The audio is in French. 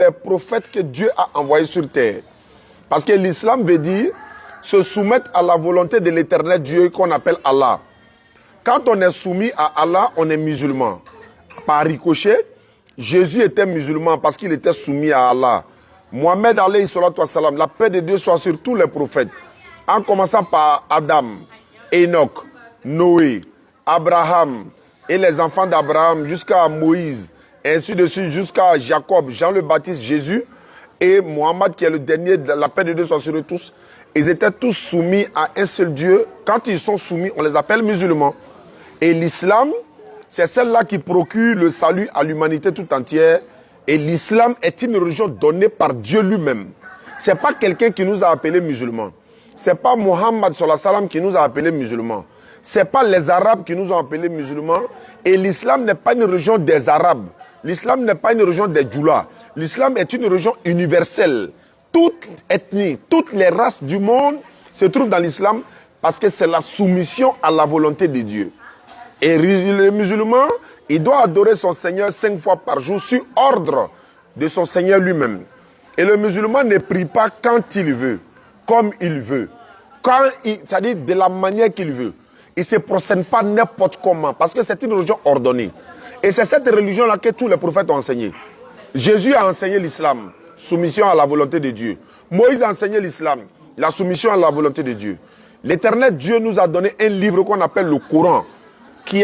les prophètes que Dieu a envoyés sur terre. Parce que l'islam veut dire se soumettre à la volonté de l'éternel Dieu qu'on appelle Allah. Quand on est soumis à Allah, on est musulman. Par ricochet, Jésus était musulman parce qu'il était soumis à Allah. Mohamed alayhi salatu wassalam, la paix de Dieu soit sur tous les prophètes. En commençant par Adam, Enoch, Noé, Abraham et les enfants d'Abraham jusqu'à Moïse, et ainsi de suite jusqu'à Jacob, Jean le Baptiste, Jésus et Mohammed qui est le dernier, la paix de Dieu soit sur eux tous. Ils étaient tous soumis à un seul Dieu. Quand ils sont soumis, on les appelle musulmans. Et l'islam, c'est celle-là qui procure le salut à l'humanité tout entière. Et l'islam est une religion donnée par Dieu lui-même. Ce n'est pas quelqu'un qui nous a appelés musulmans. Ce n'est pas Mohammed sallallahu alayhi wa sallam qui nous a appelés musulmans. Ce n'est pas les Arabes qui nous ont appelés musulmans. Et l'islam n'est pas une religion des Arabes. L'islam n'est pas une religion des Djoulas. L'islam est une religion universelle. Toute ethnie, toutes les races du monde se trouvent dans l'islam parce que c'est la soumission à la volonté de Dieu. Et le musulman, il doit adorer son Seigneur 5 fois par jour sur ordre de son Seigneur lui-même. Et le musulman ne prie pas quand il veut, comme il veut. C'est-à-dire de la manière qu'il veut. Il ne se procède pas n'importe comment parce que c'est une religion ordonnée. Et c'est cette religion-là que tous les prophètes ont enseigné. Jésus a enseigné l'islam, soumission à la volonté de Dieu. Moïse a enseigné l'islam, la soumission à la volonté de Dieu. L'Éternel Dieu nous a donné un livre qu'on appelle le Coran, qui a